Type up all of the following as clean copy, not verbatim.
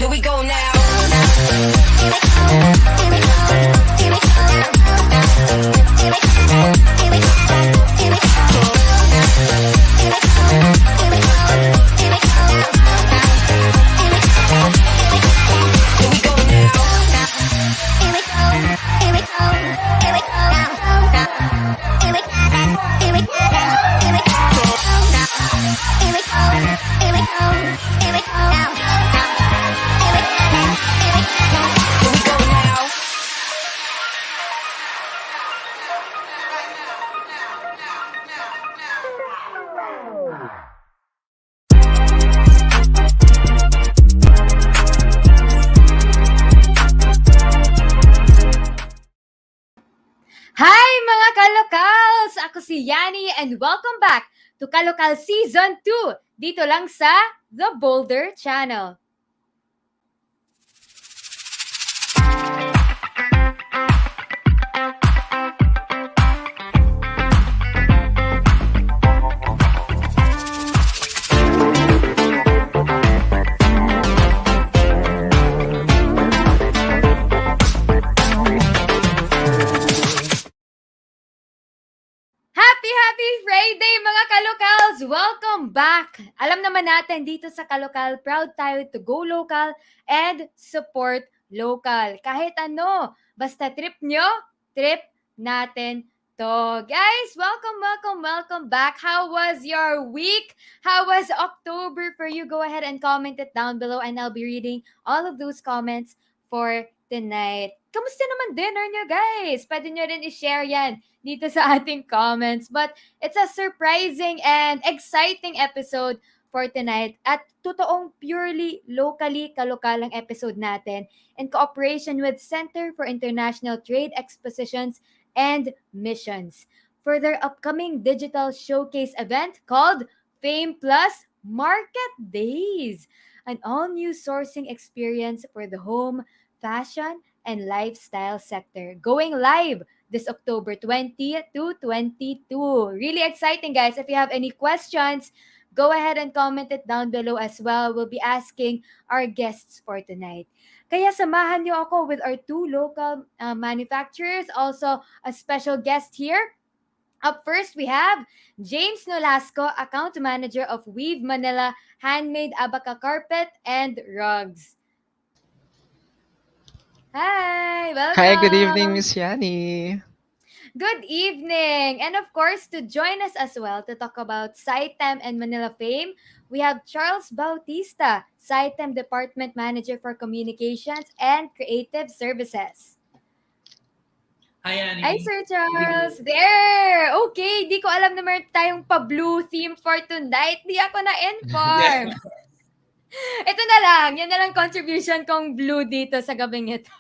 Here we go now. Hi mga Kalocals! Ako si Yani and welcome back to Kalocal Season 2 dito lang sa The Boulder Channel. Happy Friday mga Kalocals! Welcome back! Alam naman natin dito sa Kalocal, proud tayo to go local and support local. Kahit ano, basta trip nyo, trip natin to. Guys, welcome back. How was your week? How was October for you? Go ahead and comment it down below and I'll be reading all of those comments for tonight. Kamusta naman dinner nyo, guys? Pwede nyo rin i-share yan dito sa ating comments. But it's a surprising and exciting episode for tonight. At totoong purely locally kalokalang episode natin in cooperation with Center for International Trade Expositions and Missions for their upcoming digital showcase event called FAME Plus Market Days. An all-new sourcing experience for the home, fashion, and lifestyle sector. Going live this October 20 to 22. Really exciting, guys. If you have any questions, go ahead and comment it down below as well. We'll be asking our guests for tonight. Kaya samahan niyo ako with our two local manufacturers. Also, a special guest here Up first, we have James Nolasco, Account Manager of Weave Manila Handmade Abaca Carpet and Rugs. Hi, Hi, good evening, welcome. Miss Yani. Good evening. And of course, to join us as well to talk about SciTem and Manila Fame, we have Charles Bautista, SciTem Department Manager for Communications and Creative Services. Hi, Hi, Annie. Sir Good Charles. evening. There! Okay, di ko alam na meron tayong pa-blue theme for tonight. Di ako Yeah. na-inform. Ito na lang. Yan na lang contribution kong blue dito sa gabing ito.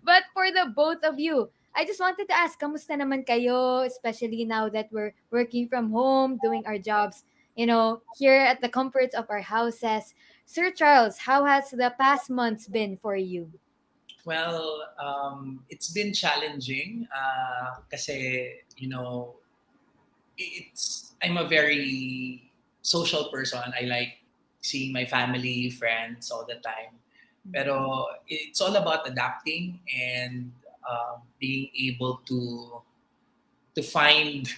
But for the both of you, I just wanted to ask, kamusta naman kayo? Especially now that we're working from home, doing our jobs, here at the comforts of our houses. Sir Charles, how has the past months been for you? Well, it's been challenging kasi, I'm a very social person. I like seeing my family, friends all the time. Pero it's all about adapting and being able to find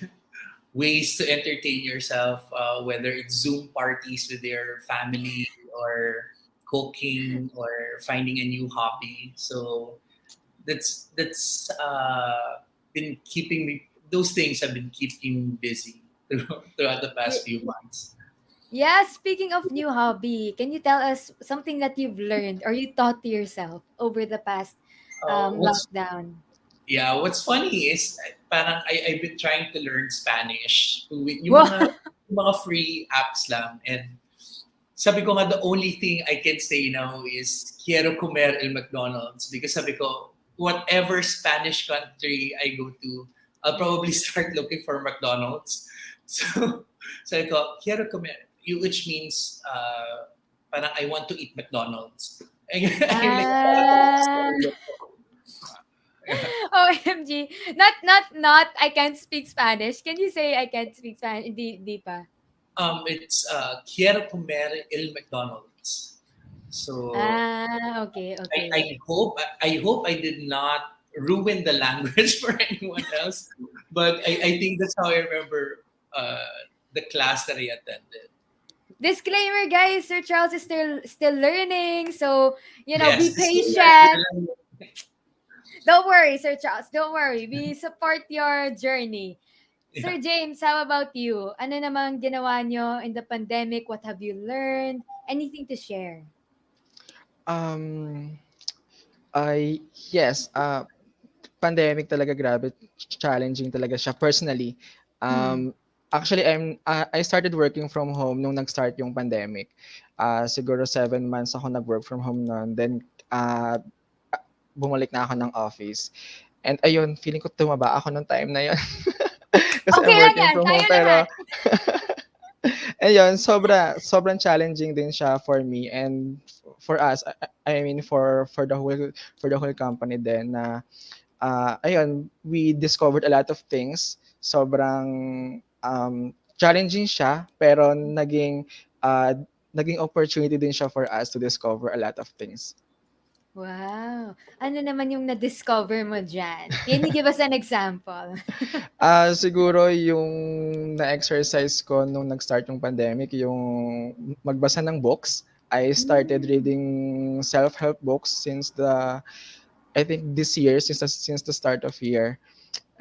ways to entertain yourself, whether it's Zoom parties with your family or cooking or finding a new hobby. So that's been keeping me. Those things have been keeping me busy throughout the past few months. Yeah, speaking of new hobby, can you tell us something that you've learned or you taught to yourself over the past What's lockdown? Yeah, what's funny is parang I've been trying to learn Spanish with Wow! yung mga free apps lang, and sabi ko nga the only thing I can say now is quiero comer el McDonald's, because sabi ko whatever Spanish country I go to, I'll probably start looking for McDonald's. So sabi ko quiero comer, which means parang I want to eat McDonald's. I'm like, Ah, OMG. Not, I can't speak Spanish. Can you say I can't speak Spanish? Di pa. It's quiero comer el McDonald's. So Ah, okay, okay. I hope I did not ruin the language for anyone else, but I think that's how I remember the class that I attended. Disclaimer, guys. Sir Charles is still learning, so be Yes, still patient. learning. Don't worry, Sir Charles. Don't worry. We support your journey. Yeah. Sir James, how about you? Ano namang ginawa nyo in the pandemic? What have you learned? Anything to share? Um, I yes, pandemic talaga grabe challenging talaga siya personally. Hmm. Actually I started working from home nung nag-start yung pandemic. Siguro 7 months ako nag-work from home noon. Then uh, bumalik na ako ng office. And ayun, feeling ko tumaba ako nung time na yun. Kasi Okay I'm lang working yan. from home Tayo lahat. pero ayun, sobrang challenging din siya for me and for us. I mean for the whole company din na ayun, we discovered a lot of things. Sobrang challenging siya pero naging opportunity din siya for us to discover a lot of things. Wow. Ano naman yung na-discover mo dyan? Can you give us an example? Siguro yung na-exercise ko nung nag-start yung pandemic, yung magbasa ng books. I started Mm. reading self-help books I think this year, since the start of year.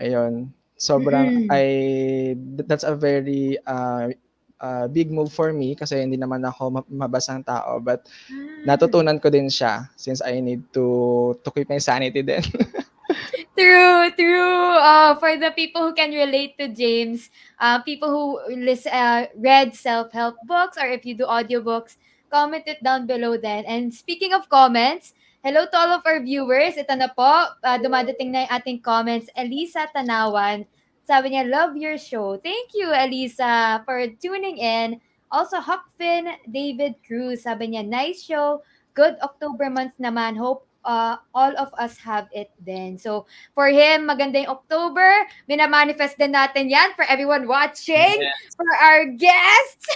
Ayun, sobrang Mm-mm. that's a very big move for me kasi hindi naman ako mabasang tao, but Ah. natutunan ko din siya since I need to keep my sanity din. True, true. For the people who can relate to James, people who read self-help books, or if you do audiobooks, comment it down below then. And speaking of comments, hello to all of our viewers. Ito na po, dumadating na yung ating comments. Elisa Tanawan, sabi niya, love your show. Thank you, Elisa, for tuning in. Also, Huckfin David Cruz, sabi niya, nice show. Good October month naman. Hope all of us have it then. So, for him, maganda yung October. Minamanifest din natin yan for everyone watching, Yes. for our guests.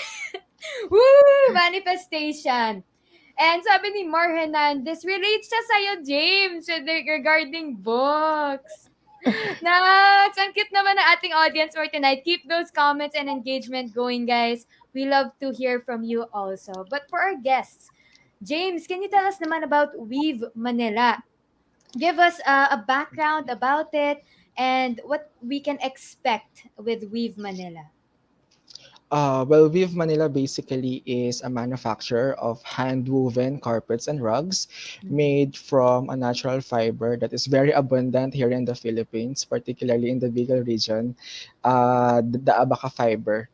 Woo! Manifestation. And sabi ni Mar Hernandez, relates siya sa'yo, James, regarding books. Nice! Ang cute naman ng ating audience for tonight. Keep those comments and engagement going, guys. We love to hear from you also. But for our guests, James, can you tell us naman about Weave Manila? Give us a background about it and what we can expect with Weave Manila. Well, Viv Manila basically is a manufacturer of hand-woven carpets and rugs Mhm. made from a natural fiber that is very abundant here in the Philippines, particularly in the Bicol region, the abaca fiber.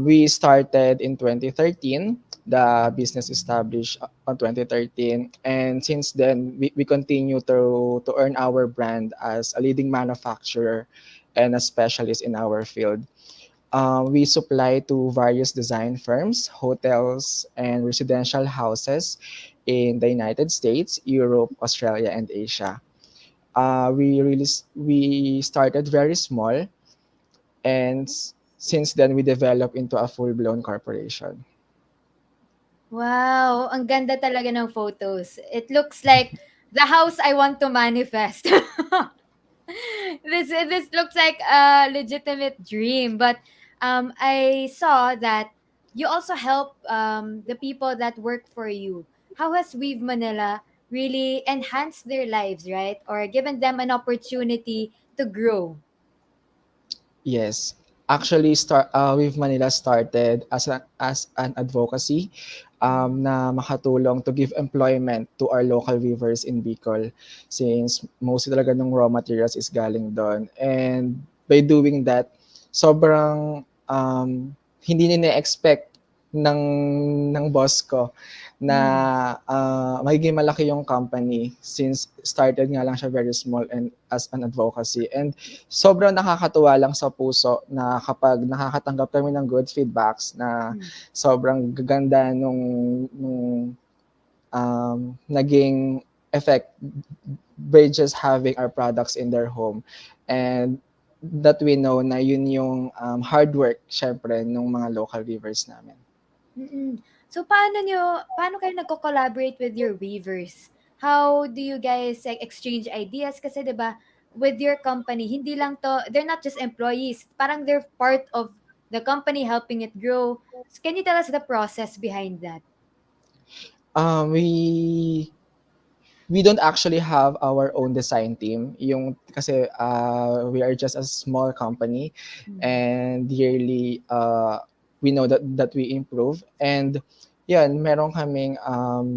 We started in 2013. The business established on 2013, and since then we continue to earn our brand as a leading manufacturer and a specialist in our field. We supply to various design firms, hotels, and residential houses in the United States, Europe, Australia, and Asia. We started very small, and since then we developed into a full-blown corporation. Wow, ang ganda talaga ng photos. It looks like the house I want to manifest. This looks like a legitimate dream, but I saw that you also help the people that work for you. How has Weave Manila really enhanced their lives, right? Or given them an opportunity to grow? Yes. Actually, with Manila started as an advocacy Mm. na makatulong to give employment to our local weavers in Bicol since most talaga ng raw materials is galing doon. And by doing that, sobrang hindi nila expect ng boss ko na Mm. magiging malaki yung company since started nga lang siya very small and as an advocacy. And sobrang nakakatuwa lang sa puso na kapag nakakatanggap kami ng good feedbacks na Mm. sobrang gaganda nung naging effect by just having our products in their home. And that we know na yun yung hard work, syempre, nung mga local weavers namin. Mm. So paano kayo nagko-collaborate with your weavers? How do you guys like exchange ideas kasi 'di ba with your company hindi lang to they're not just employees, parang they're part of the company helping it grow. So can you tell us the process behind that? Um, we we don't actually have our own design team. Yung kasi we are just a small company Mm. and yearly we know that we improve and yan, meron kaming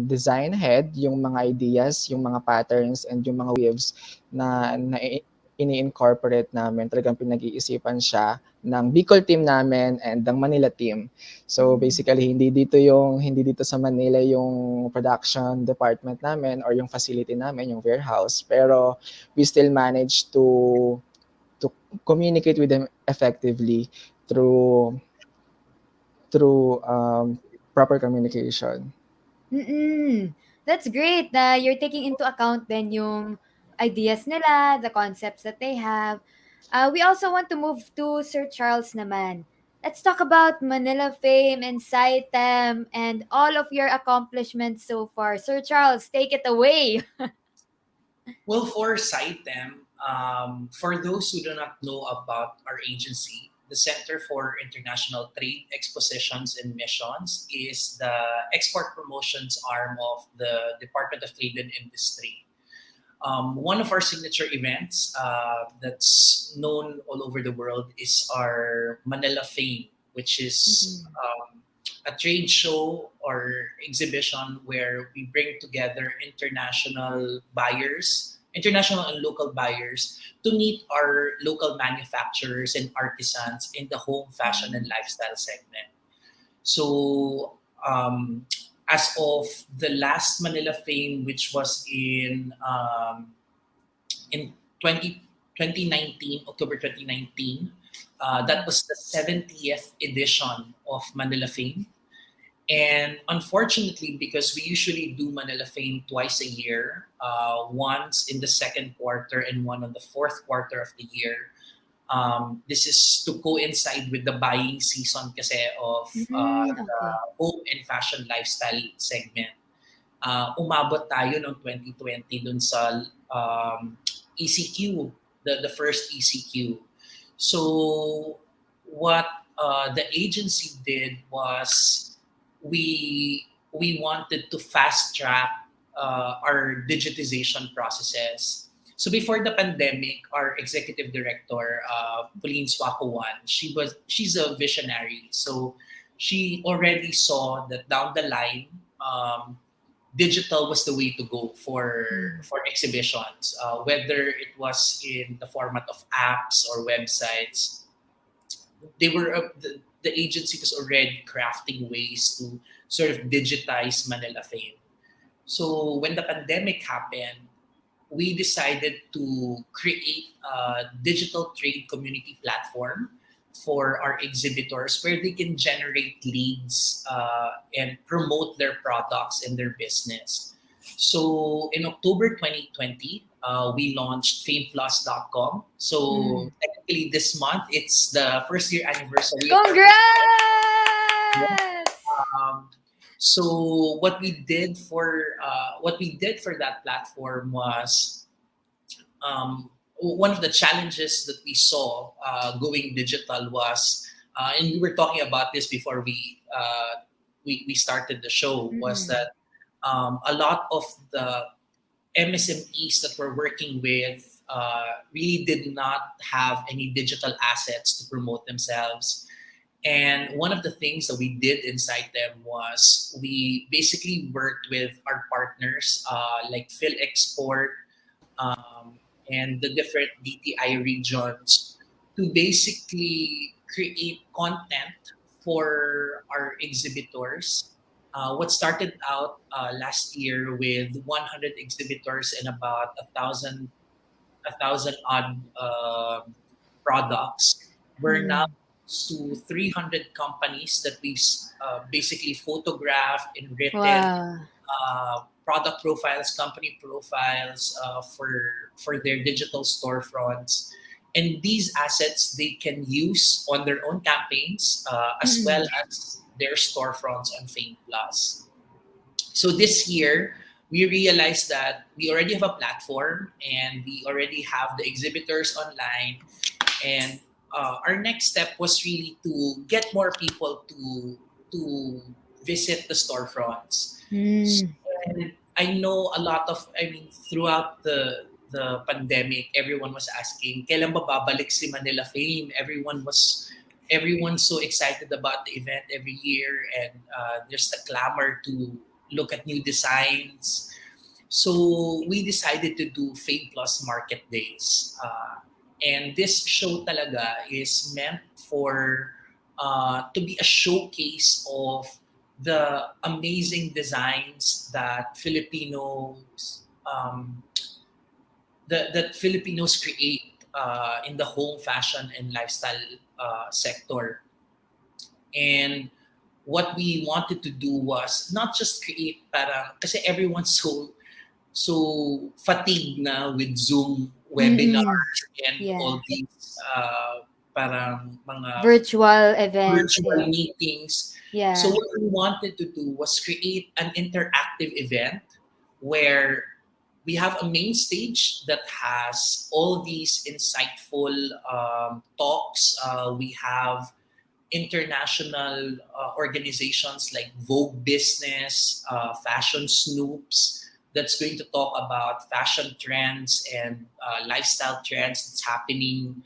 design head, yung mga ideas, yung mga patterns and yung mga waves na ini-incorporate namin. Talagang pinag-iisipan siya ng Bicol team namin and ng Manila team. So Mm. basically hindi dito sa Manila yung production department namin or yung facility namin, yung warehouse, pero we still manage to communicate with them effectively through through proper communication. Mm. That's great na you're taking into account then yung ideas nila, the concepts that they have. We also want to move to Sir Charles naman. Let's talk about Manila Fame and Saitem and all of your accomplishments so far. Sir Charles, take it away. Well, for SITEM, for those who do not know about our agency, the Center for International Trade Expositions and Missions is the export promotions arm of the Department of Trade and Industry. One of our signature events that's known all over the world is our Manila FAME, which is Mm-mm. a trade show or exhibition where we bring together international and local buyers to meet our local manufacturers and artisans in the home, fashion, and lifestyle segment. So, as of the last Manila Fame, which was in 2019, October 2019. That was the 70th edition of Manila Fame. And unfortunately, because we usually do Manila Fame twice a year, once in the second quarter and one on the fourth quarter of the year, this is to coincide with the buying season kasi of the Okay. home and fashion lifestyle segment. Umabot tayo noong 2020 dun sa ECQ. the first ECQ. So what the agency did was we wanted to fast track our digitization processes. So before the pandemic, our executive director, Pauline Swakuan, she's a visionary. So she already saw that down the line, digital was the way to go for exhibitions, whether it was in the format of apps or websites. They were the agency was already crafting ways to sort of digitize Manila Fame. So when the pandemic happened, we decided to create a digital trade community platform for our exhibitors where they can generate leads and promote their products and their business. So in October 2020, we launched fameplus.com. So technically this month, it's the first year anniversary of our Congrats! um, so what we did for that platform was one of the challenges that we saw going digital was, and we were talking about this before we started the show, was that a lot of the MSMEs that we're working with really did not have any digital assets to promote themselves. And one of the things that we did inside them was we basically worked with our partners like Phil Export um, and the different DTI regions to basically create content for our exhibitors. What started out last year with 100 exhibitors and about a thousand odd products. We're now to 300 companies that we've basically photographed and written Wow. product profiles, company profiles for their digital storefronts. And these assets they can use on their own campaigns as well as their storefronts on Fame Plus. So this year, we realized that we already have a platform and we already have the exhibitors online. And our next step was really to get more people to visit the storefronts. And I know a lot of, I mean, throughout the pandemic, everyone was asking, kailan ba babalik si Manila Fame? Everyone's so excited about the event every year, and there's the clamor to look at new designs. So we decided to do Fame Plus Market Days. And this show talaga is meant for to be a showcase of the amazing designs that Filipinos create in the home fashion and lifestyle sector. And what we wanted to do was not just create parang kasi everyone's so fatigued na with Zoom webinars and Yeah. all these parang mga Virtual events. virtual meetings. Yeah. So what we wanted to do was create an interactive event where we have a main stage that has all these insightful talks. We have international organizations like Vogue Business, Fashion Snoops, that's going to talk about fashion trends and lifestyle trends that's happening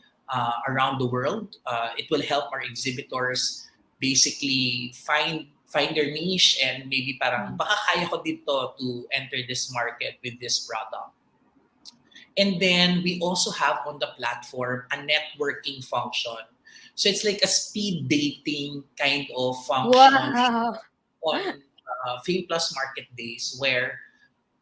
around the world. It will help our exhibitors basically find their niche and maybe parang baka kaya ko dito to enter this market with this product. And then we also have on the platform a networking function. So it's like a speed dating kind of function Wow. on Fame Plus Market Days where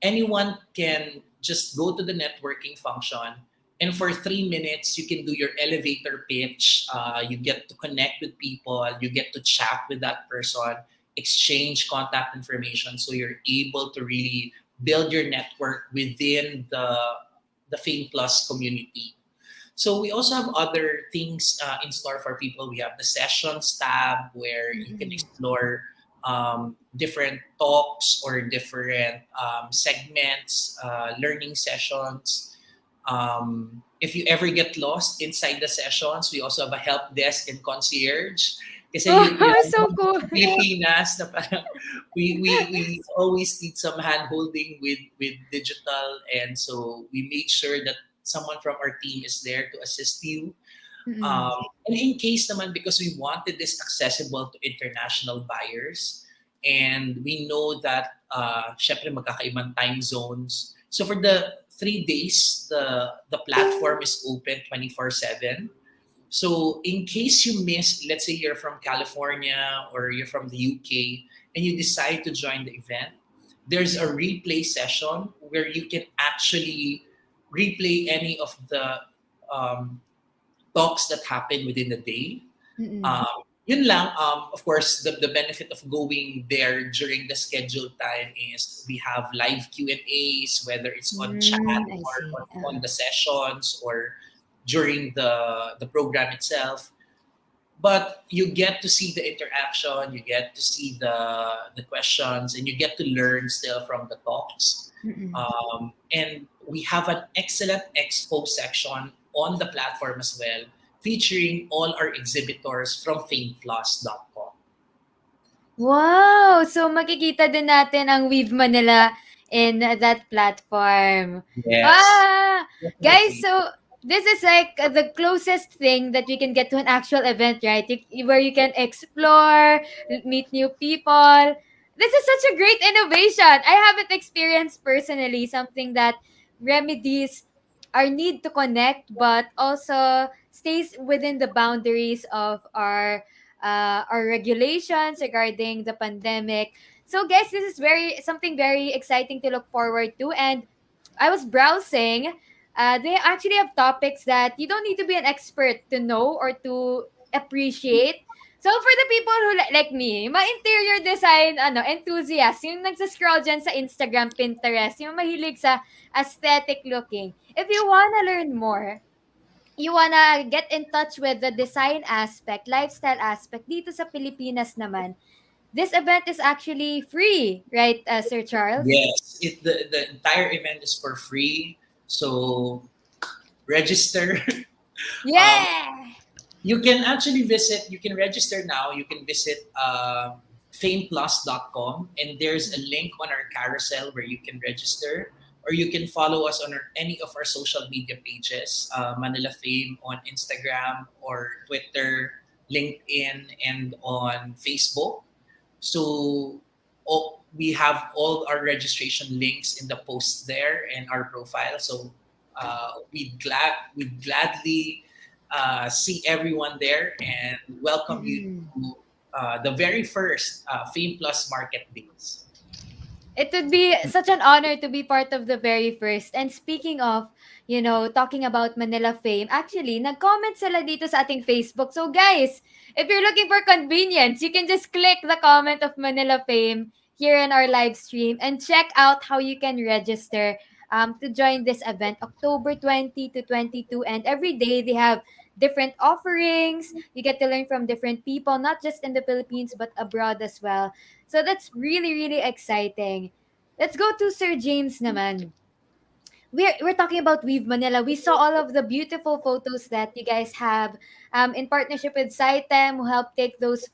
anyone can just go to the networking function and for 3 minutes you can do your elevator pitch. You get to connect with people, you get to chat with that person, exchange contact information, so you're able to really build your network within the Fame Plus community. So we also have other things in store for people. We have the sessions tab where you can explore different talks or different segments, learning sessions. If you ever get lost inside the sessions, we also have a help desk and concierge. Kasi you Oh, know, so cool. sa Pilipinas, na parang we always need some hand holding with digital. And so we made sure that someone from our team is there to assist you. Mm-mm. And in case naman, because we wanted this accessible to international buyers, and we know that syempre magkakaibang time zones. So for the 3 days, the platform is open 24/7. So in case you miss, let's say you're from California or you're from the UK and you decide to join the event, there's a replay session where you can actually replay any of the um, talks that happen within the day. Mm-mm. Yun lang, of course, the benefit of going there during the scheduled time is we have live Q&As, whether it's on chat I or see. on the sessions or during the program itself. But you get to see the interaction, you get to see the questions, and you get to learn still from the talks. Mm-mm. And we have an excellent expo section on the platform as well, featuring all our exhibitors from fameplus.com. Wow! So makikita din natin ang Weave Manila in that platform. Yes, Ah! Guys, definitely. so this is like the closest thing that we can get to an actual event, right? Where you can explore, meet new people. This is such a great innovation. I haven't experienced personally something that remedies our need to connect but also stays within the boundaries of our regulations regarding the pandemic. So, guys, this is very exciting to look forward to. And I was browsing. They actually have topics that you don't need to be an expert to know or to appreciate. So for the people who like me, mga interior design enthusiast, yung nagsa-scroll dyan sa Instagram, Pinterest, yung mahilig sa aesthetic looking. If you wanna learn more, you wanna get in touch with the design aspect, lifestyle aspect dito sa Pilipinas naman, this event is actually free, right, Sir Charles? Yes, the entire event is for free. So register. um, Yeah! You can actually visit, you can register now. You can visit fameplus.com, and there's a link on our carousel where you can register, or you can follow us on any of our social media pages, Manila Fame on Instagram or Twitter, LinkedIn, and on Facebook. So we have all our registration links in the posts there and our profile. So we'd gladly see everyone there and welcome you Mm-mm. to the very first Fame Plus Market Days. It would be such an honor to be part of the very first. And speaking of, talking about Manila Fame, actually, nag-comment sila dito sa ating Facebook. So guys, if you're looking for convenience, you can just click the comment of Manila Fame here in our live stream and check out how you can register to join this event October 20 to 22. And every day they have different offerings. You get to learn from different people, not just in the Philippines, but abroad as well. So that's really exciting. Let's go to Sir James naman. We're talking about Weave Manila. We saw all of the beautiful photos that you guys have in partnership with Saitem who helped take those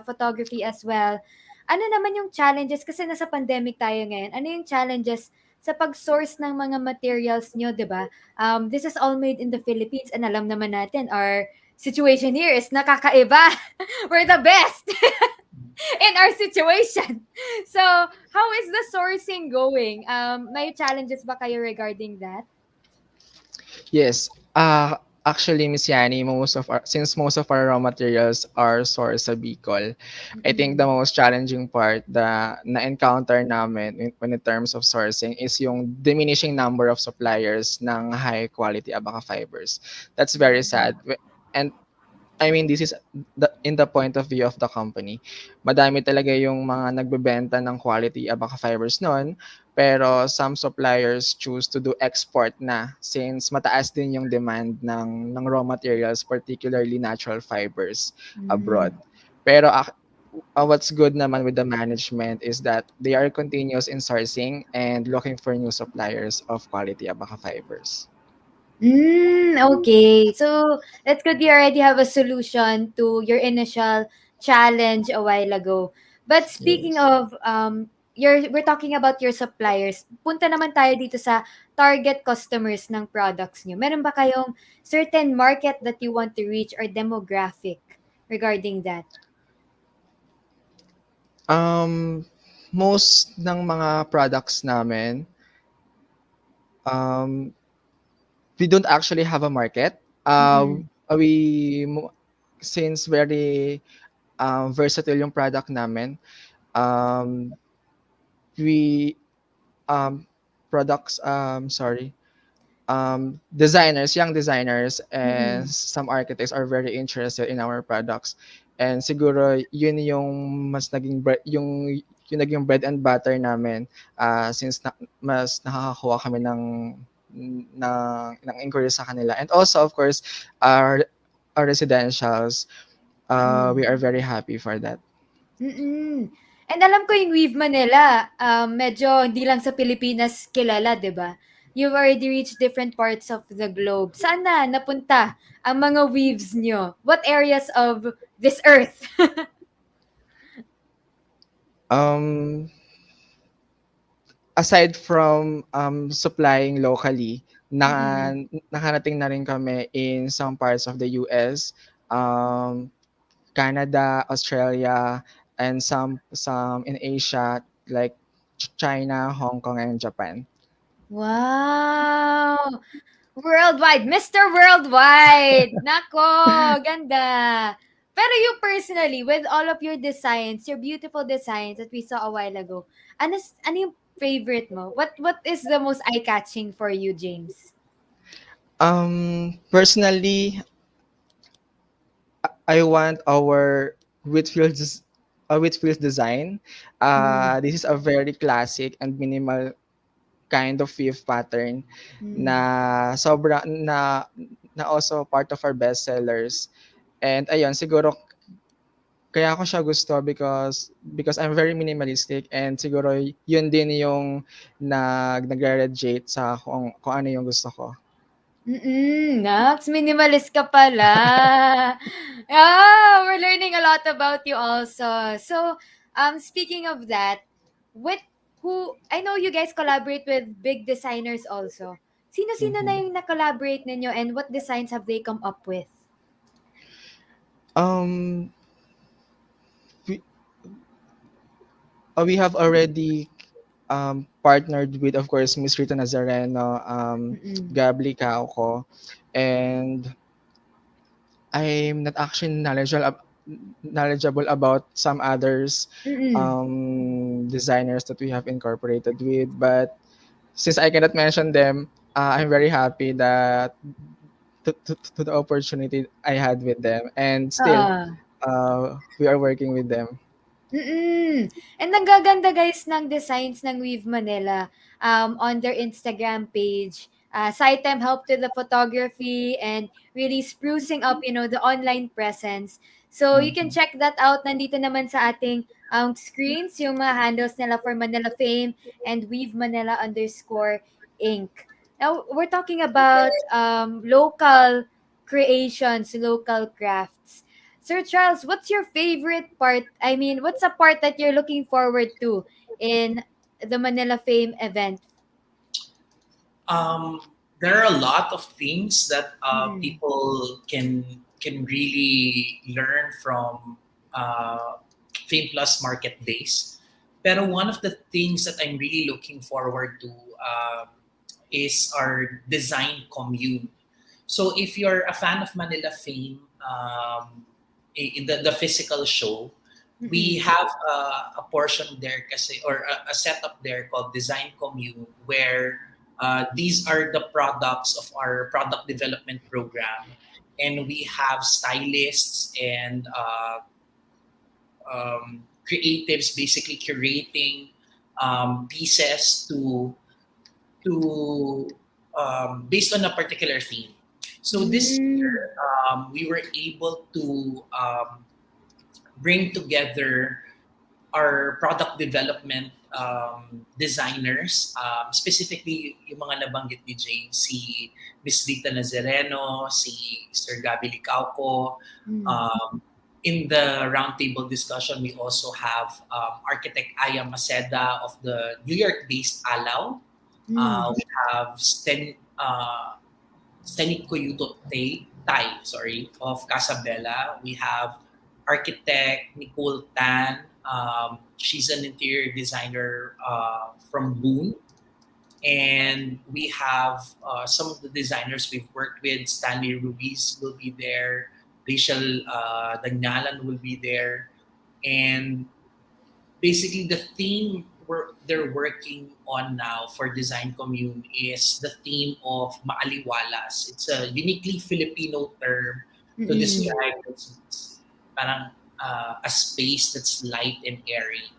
photography as well. Ano naman yung challenges kasi nasa pandemic tayo ngayon? Ano yung challenges sa pag-source ng mga materials nyo, 'di ba? This is all made in the Philippines and alam naman natin our situation here is nakakaiba. We're the best. In our situation. So, how is the sourcing going? May challenges ba kayo regarding that? Yes. Actually, Miss Yani, since most of our raw materials are sourced sa Bicol, I think the Mm-mm. most challenging part na-encounter namin when in terms of sourcing is yung diminishing number of suppliers ng high quality abaca fibers. That's very sad. And I mean, this is in the point of view of the company. Madami talaga yung mga nagbebenta ng quality abaca fibers noon, pero some suppliers choose to do export na since mataas din yung demand ng raw materials, particularly natural fibers abroad. Mm. Pero what's good naman with the management is that they are continuous in sourcing and looking for new suppliers of quality abaca fibers. Okay. So that's good. You already have a solution to your initial challenge a while ago. But speaking Yes. of we're talking about your suppliers. Punta naman tayo dito sa target customers ng products niyo. Meron ba kayong certain market that you want to reach or demographic regarding that? Um, Most ng mga products namin, um, we don't actually have a market. Mm-mm. We since very versatile yung product namin, um, we um, products sorry designers, young designers, and Mm-mm. some architects are very interested in our products. And siguro yun yung mas naging yung naging bread and butter namin since mas nakakakuha kami ng inquiry sa kanila. And also of course our residentials, we are Mm. very happy for that. Mm. And alam ko yung Weave Manila, medyo hindi lang sa Pilipinas kilala, 'di ba? You've already reached different parts of the globe. Saan na napunta ang mga weaves nyo? What areas of this earth? Um, Aside from supplying locally, Mm. nakarating na rin kami in some parts of the US, um, Canada, Australia, and some in Asia like China, Hong Kong, and Japan. Wow! Worldwide, Mr. Worldwide! Nako, ganda! Pero you personally, with all of your designs, your beautiful designs that we saw a while ago, ano yung favorite mo? What is the most eye-catching for you, James? Personally, I want our Whitfield's design. Mm. This is a very classic and minimal kind of weave pattern Mm. na na also part of our best sellers. And ayun, siguro kaya ko siya gusto because I'm very minimalistic, and siguro yun din yung nagre-radiate sa kung ano yung gusto ko. Nax, minimalist ka pala. We're learning a lot about you also. So, speaking of that, with who I know you guys collaborate with big designers also. Sino-sino na Mhm. yung na-collaborate ninyo and what designs have they come up with? Um, we, we have already partnered with, of course, Miss Rita Nazareno, Mm-mm. Gabli Kauko, and I'm not actually knowledgeable about some others Mm-mm. designers that we have incorporated with, but since I cannot mention them, I'm very happy that to the opportunity I had with them, and still Oo. we are working with them. And ang gaganda guys ng designs ng Weave Manila on their Instagram page. Side time help to the photography and really sprucing up, the online presence. So you can Mhm. check that out. Nandito naman sa ating screens yung mga handles nila for Manila Fame and Weave Manila _Inc. Now, we're talking about local creations, local crafts. Sir Charles, what's your favorite part? I mean, what's a part that you're looking forward to in the Manila Fame event? Um, there are a lot of things that Mm. people can really learn from uh, Fame Plus Market Days. Pero one of the things that I'm really looking forward to is our design commune. So if you're a fan of Manila Fame, in the physical show, we Mm-mm. have a portion there kasi, or a setup there called Design Commune, where these are the products of our product development program. And we have stylists and creatives basically curating pieces to based on a particular theme. So this Mm. year, we were able to bring together our product development designers, specifically yung mga nabanggit ni Jane, si Miss Rita Nazareno, si Sir Gabby Licauco. Um, in the roundtable discussion, we also have architect Aya Maceda of the New York-based Alaw. We have Steny Koyuto Tai, sorry, of Casabella. We have architect Nicole Tan. She's an interior designer from Boone. And we have some of the designers we've worked with. Stanley Ruiz will be there. Rachel Danyalan will be there. And basically the theme they're working on now for Design Commune is the theme of maaliwalas. It's a uniquely Filipino term to describe parang a space that's light and airy.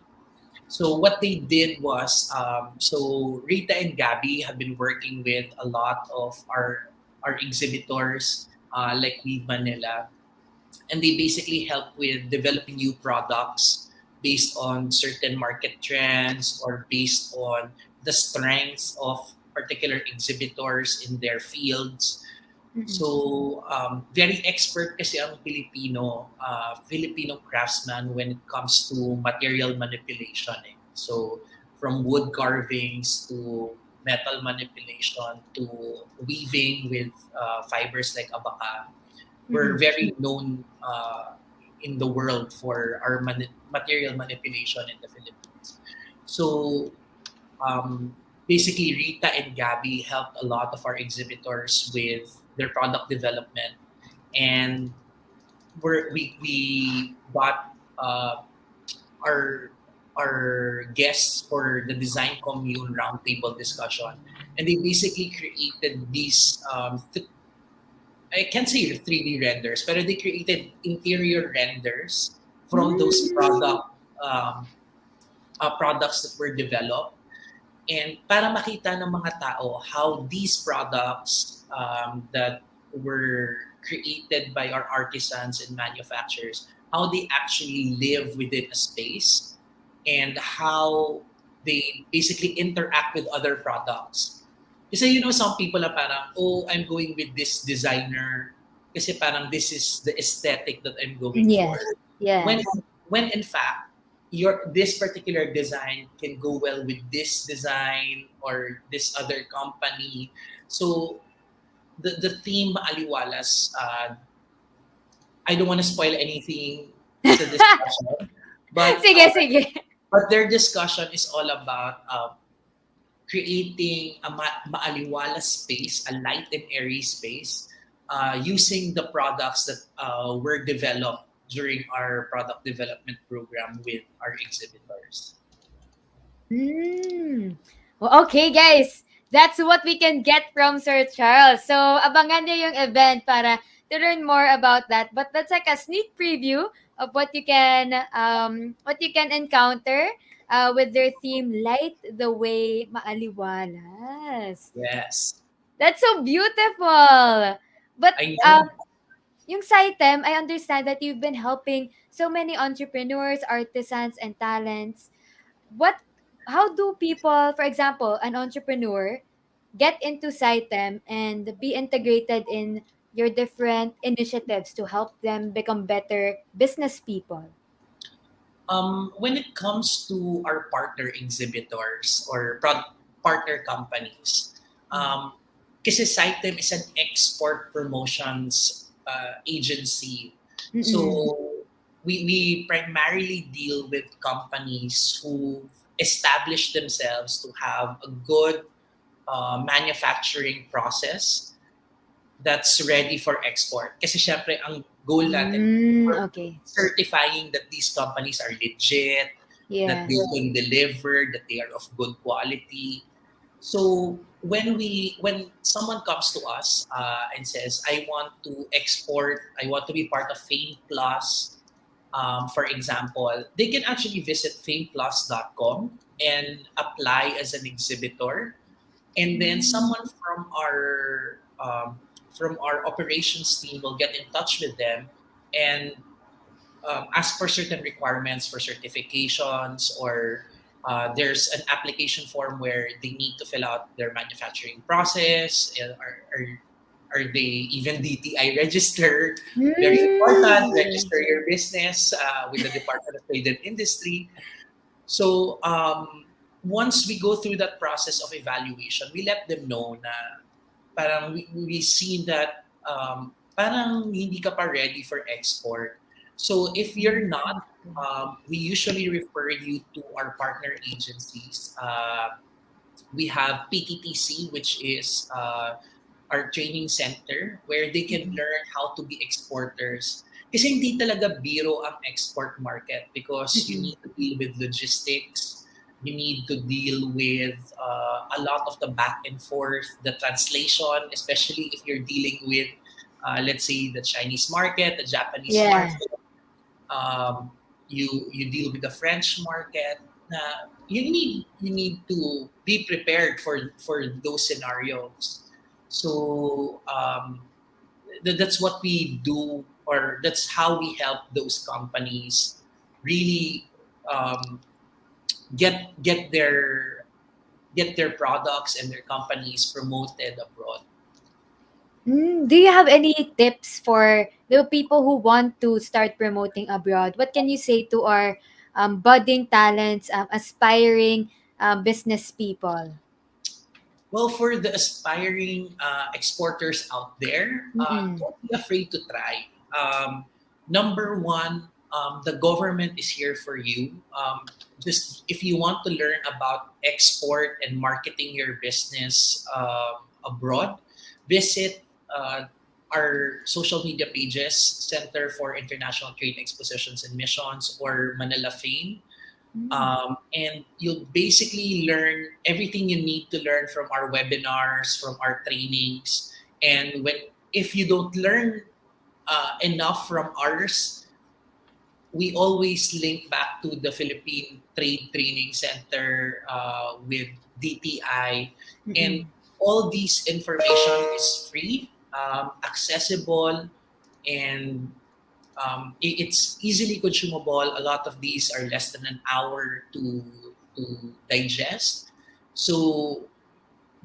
So what they did was, so Rita and Gabby have been working with a lot of our exhibitors like Weave Manila, and they basically help with developing new products based on certain market trends or based on the strengths of particular exhibitors in their fields. So very expert kasi ang Filipino craftsman when it comes to material manipulation. So from wood carvings to metal manipulation to weaving with fibers like abaca. We're very known in the world for our material manipulation in the Philippines. So basically, Rita and Gabby helped a lot of our exhibitors with their product development, and we got our guests for the Design Commune roundtable discussion, and they basically created these I can't say 3D renders, but they created interior renders from those products that were developed. And para makita ng mga tao how these products that were created by our artisans and manufacturers, how they actually live within a space and how they basically interact with other products. Kasi some people are parang, oh, I'm going with this designer kasi parang this is the aesthetic that I'm going for. Yes. When in fact, this particular design can go well with this design or this other company. So the theme Aliwalas, I don't want to spoil anything sa discussion, but Sige. but their discussion is all about creating a maaliwalas space, a light and airy space, using the products that were developed during our product development program with our exhibitors. Well, okay, guys. That's what we can get from Sir Charles. So, abangan niyo yung event para to learn more about that. But that's like a sneak preview of what you can encounter with their theme, Light the Way Maaliwalas. Yes. That's so beautiful. But I know. yung SciTem, I understand that you've been helping so many entrepreneurs, artisans, and talents. How do people, for example, an entrepreneur, get into SciTem and be integrated in your different initiatives to help them become better business people? When it comes to our partner exhibitors or partner companies, kasi SciTem is an export promotions agency. So we primarily deal with companies who establish themselves to have a good manufacturing process that's ready for export. Kasi syempre, ang goal natin certifying that these companies are legit, that they can deliver, that they are of good quality. So when someone comes to us and says, I want to export, I want to be part of FAME Plus, for example, they can actually visit fameplus.com and apply as an exhibitor. And then someone from our operations team will get in touch with them and ask for certain requirements for certifications or there's an application form where they need to fill out their manufacturing process. Are they even DTI registered? Very important. Mm. Register your business with the Department of Trade and Industry. So once we go through that process of evaluation, we let them know na parang we see that parang hindi ka pa ready for export. So if you're not, we usually refer you to our partner agencies. We have PTTC, which is our training center where they can learn how to be exporters. Kasi hindi talaga biro ang export market because you need to deal with logistics, you need to deal with a lot of the back and forth, the translation, especially if you're dealing with, let's say, the Chinese market, the Japanese Yeah. market, um, you deal with the French market. You need to be prepared for those scenarios. So that's what we do, or that's how we help those companies really um, get their products and their companies promoted abroad. Do you have any tips for the people who want to start promoting abroad? What can you say to our budding talents, aspiring business people? Well, for the aspiring exporters out there, Mm-mm. don't be afraid to try. Number one, the government is here for you. Just if you want to learn about export and marketing your business abroad, visit our social media pages, Center for International Trade Expositions and Missions, or Manila FAME, and you'll basically learn everything you need to learn from our webinars, from our trainings. And if you don't learn enough from ours, we always link back to the Philippine Trade Training Center with DTI, and Mm-mm. all these information is free, accessible, and it's easily consumable. A lot of these are less than an hour to digest. So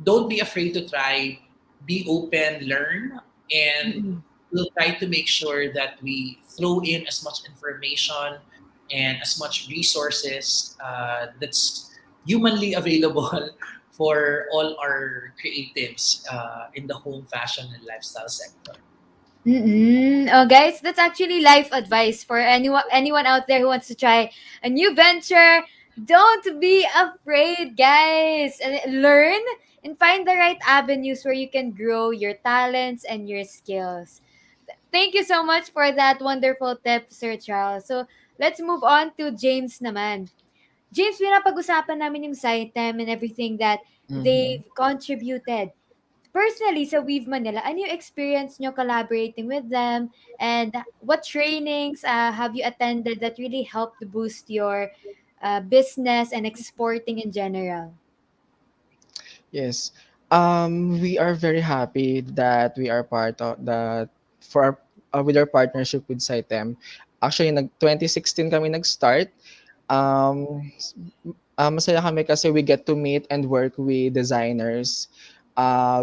don't be afraid to try. Be open, learn, and Mm-mm. we'll try to make sure that we throw in as much information and as much resources that's humanly available for all our creatives in the home fashion and lifestyle sector. Oh, guys, that's actually life advice for anyone out there who wants to try a new venture. Don't be afraid, guys. And learn and find the right avenues where you can grow your talents and your skills. Thank you so much for that wonderful tip, Sir Charles. So, let's move on to James naman. James, pinapag-usapan namin yung SciTem and everything that Mhm. they've contributed. Personally, sa Weave Manila, ano yung experience nyo collaborating with them? And what trainings have you attended that really helped to boost your business and exporting in general? Yes. We are very happy that we are part of that for our, with our partnership with Saitem. Actually, 2016 kami nag-start. Um, Masaya kami kasi we get to meet and work with designers,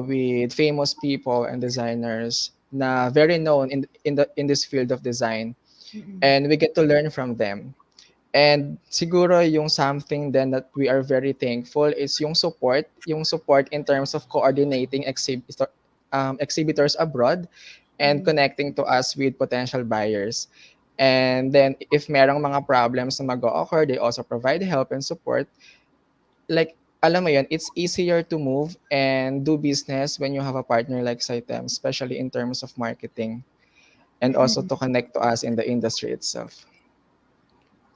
with famous people and designers na very known in this field of design, Mm-mm. and we get to learn from them. And siguro yung something then that we are very thankful is yung support in terms of coordinating exhibitors abroad and Mm. connecting to us with potential buyers. And then if merong mga problems na mag-occur, they also provide help and support. Like, alam mo yun, it's easier to move and do business when you have a partner like Saitem, especially in terms of marketing and also Mm-mm. to connect to us in the industry itself.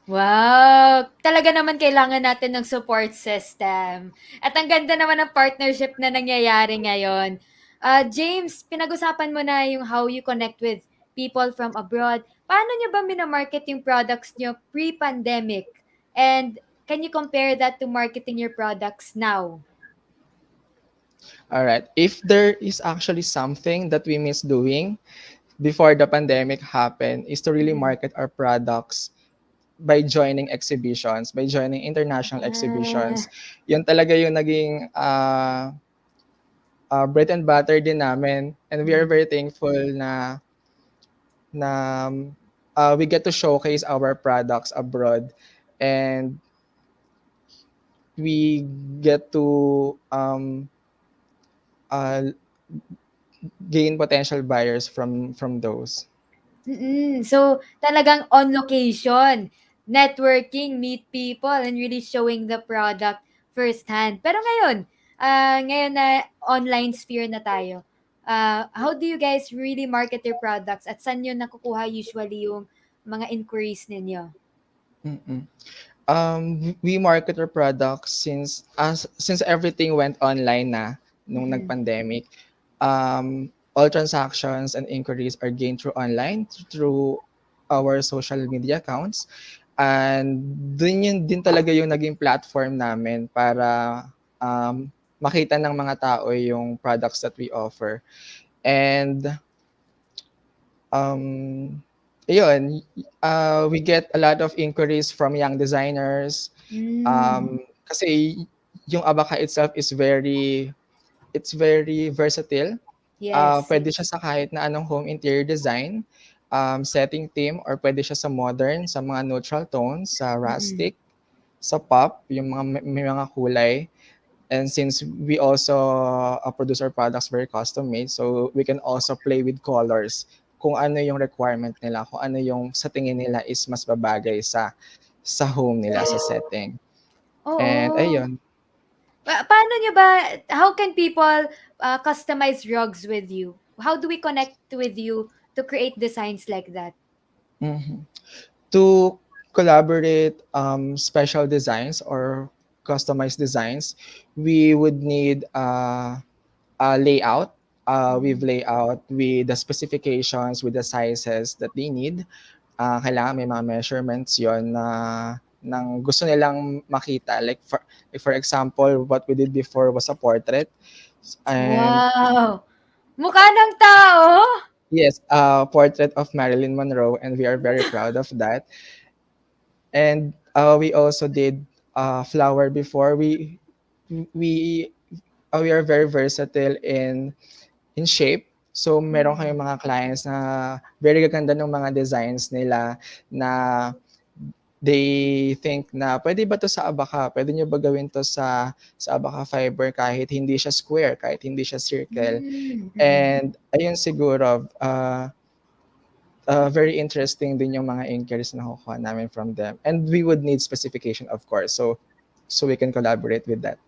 Wow! Talaga naman kailangan natin ng support system. At ang ganda naman ng partnership na nangyayari ngayon. James, pinag-usapan mo na yung how you connect with people from abroad. Paano nyo ba minamarket yung products nyo pre-pandemic? And can you compare that to marketing your products now? All right. If there is actually something that we miss doing before the pandemic happened is to really Mm-mm. market our products by joining exhibitions, by joining international Ah, exhibitions. Yun talaga yung naging bread and butter din namin, and we are mm. very thankful na we get to showcase our products abroad, and we get to uh, gain potential buyers from those. So, talagang on location, networking, meet people, and really showing the product firsthand. Pero ngayon na online sphere na tayo, how do you guys really market your products at saan yun nakukuha usually yung mga inquiries ninyo? Mm-mm. We market our products since everything went online na nung Mm-mm. nag-pandemic. All transactions and inquiries are gained through online, through our social media accounts. And dun yun din talaga yung naging platform namin para makita ng mga tao yung products that we offer. And um, ayun, we get a lot of inquiries from young designers. Mm. Kasi yung Abaca itself is very versatile. Yes, Pwede siya yes. sa kahit na anong home interior design, setting theme, or pwede siya sa modern, sa mga neutral tones, sa Mm-mm. rustic, sa pop, yung mga may mga kulay. And since we also produce our products very custom made, so we can also play with colors, kung ano yung requirement nila, kung ano yung sa tingin nila is mas babagay sa home nila, sa setting. And Oo. ayun. Paano nyo ba, how can people customize rugs with you? How do we connect with you to create designs like that? Mhm. To collaborate special designs or customized designs, we would need a layout. We've Mm. lay out with the specifications, with the sizes that they need. Kailangan may mga measurements yon na ng gusto nilang makita. Like for example, what we did before was a portrait. And Wow! Mukha ng tao? yes, a portrait of Marilyn Monroe, and we are very proud of that. And we also did flower before. We we are very versatile in shape. So meron Mm. kayong mga clients na very gaganda ng mga designs nila na they think na pwede ba to sa Abaca? Pwede nyo ba gawin to sa Abaca fiber kahit hindi siya square, kahit hindi siya circle? Mm. Mm. And ayun siguro, very interesting din yung mga inquiries na nakukuha namin from them. And we would need specification, of course, so we can collaborate with that.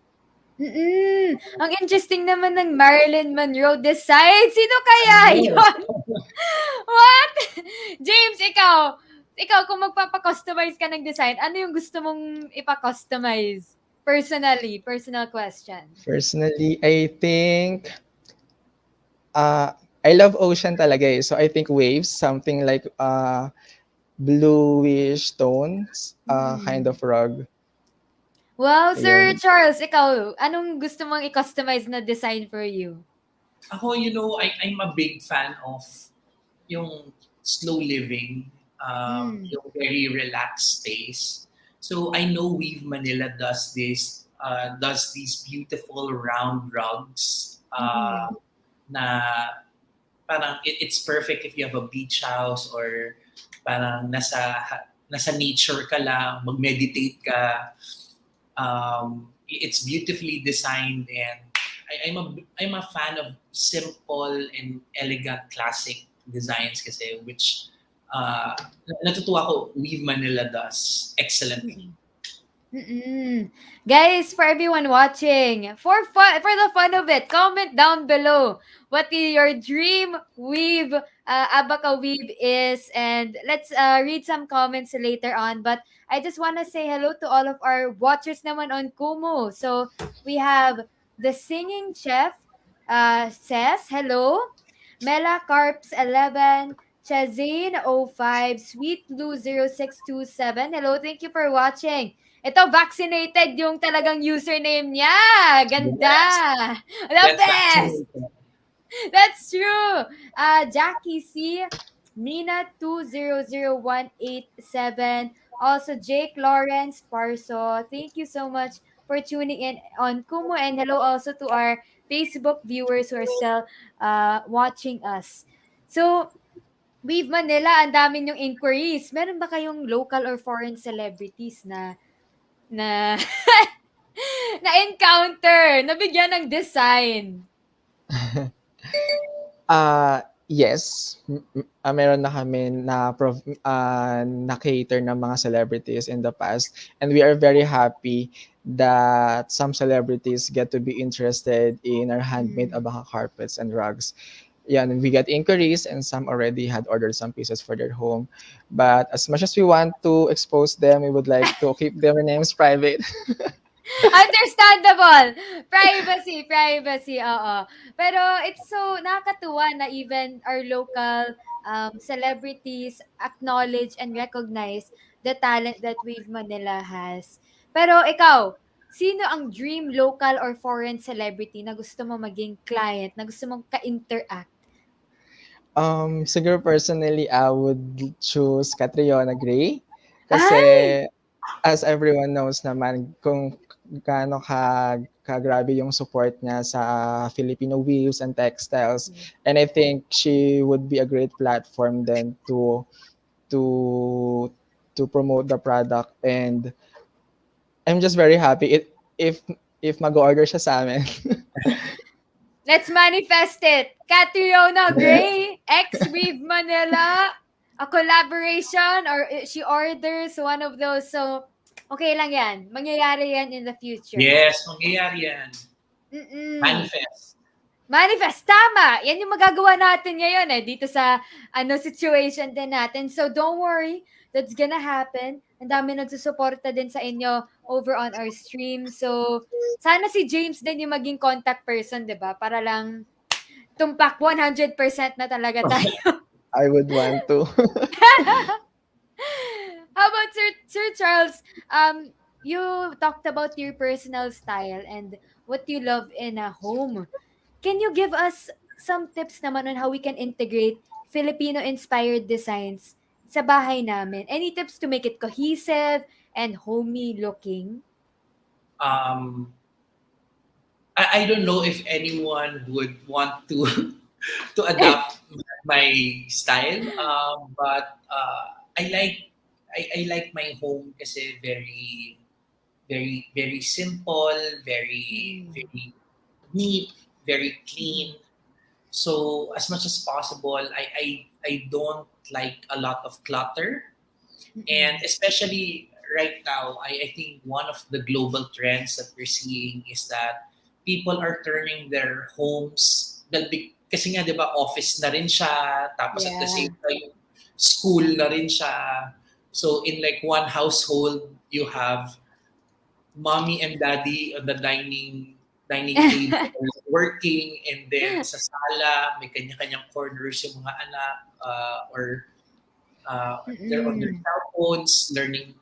Ang interesting naman ng Marilyn Monroe design. Sino kaya Yes. yon? What? James, ikaw kung magpapa-customize ka ng design, ano yung gusto mong ipa-customize? Personally, personal question. Personally, I think I love ocean talaga eh. So I think waves, something like bluish tones, kind Mm. of rug. Wow, Sir Ayun. Charles, ikaw, anong gusto mong i-customize na design for you? Ako, I'm a big fan of yung slow living, Mm. yung very relaxed space. So I know Weave Manila does these beautiful round rugs Mm. na parang it's perfect if you have a beach house or parang nasa nature ka lang, mag-meditate ka. It's beautifully designed, and I'm a fan of simple and elegant classic designs kasi which uh, natutuwa ko Weave Manila does excellently. Mm. Mm. Guys, for everyone watching, for the fun of it, comment down below what your dream weave, Abaca weave is, and let's read some comments later on. But I just want to say hello to all of our watchers naman on Kumu. So we have the singing chef, says hello, Mela Carps 11. Chazine05, Sweet Blue 0627. Hello, thank you for watching. Ito, vaccinated yung talagang username niya. Ganda. Yes, The that's best. vaccinated. That's true. Jackie C. Mina 200187. Also, Jake Lawrence Parso, thank you so much for tuning in on Kumu. And hello also to our Facebook viewers who are still watching us. So, Wave Manila, ang dami yung inquiries. Meron ba kayong local or foreign celebrities na na encounter, nabigyan ng design? Yes, meron na kami na cater ng mga celebrities in the past, and we are very happy that some celebrities get to be interested in our handmade Mm. abaka carpets and rugs. Yeah, and we get inquiries, and some already had ordered some pieces for their home. But as much as we want to expose them, we would like to keep their names private. Understandable. Privacy, privacy, oo. Pero it's so nakakatuwa na even our local celebrities acknowledge and recognize the talent that Wave Manila has. Pero ikaw, sino ang dream local or foreign celebrity na gusto mo maging client, na gusto mong ka-interact? Siguro personally, I would choose Catriona Gray Ay! kasi as everyone knows naman kung gaano kagrabe yung support niya sa Filipino weaves and textiles. And I think she would be a great platform then to to promote the product, and I'm just very happy if mag-order siya sa amin. Let's manifest it. Catriona Gray, ex-Weave Manila, a collaboration or she orders one of those. So, okay lang yan. Mangyayari yan in the future. Yes, mangyayari yan. Mm-mm. Manifest. Manifest, tama. Yan yung magagawa natin ngayon dito sa situation din natin. So don't worry, that's gonna happen. Ang dami nagsusuporta din sa inyo over on our stream. So sana si James din yung maging contact person, 'di ba? Para lang tumpak 100% na talaga tayo. I would want to. How about Sir Charles? You talked about your personal style and what you love in a home. Can you give us some tips naman on how we can integrate Filipino-inspired designs sa bahay namin? Any tips to make it cohesive and homey looking? Um, I don't know if anyone would want to to adapt my style, but I like my home kasi very simple, very neat, very clean. So as much as possible, I don't like a lot of clutter. And especially right now, I think one of the global trends that we're seeing is that people are turning their homes, kasi nga 'di ba office na rin siya, tapos at the Yeah. same time school na rin siya. So in like one household, you have mommy and daddy on the dining table working, and then sa sala may kanya-kanyang corners yung mga anak, or they're on their Mm-mm. cell phones learning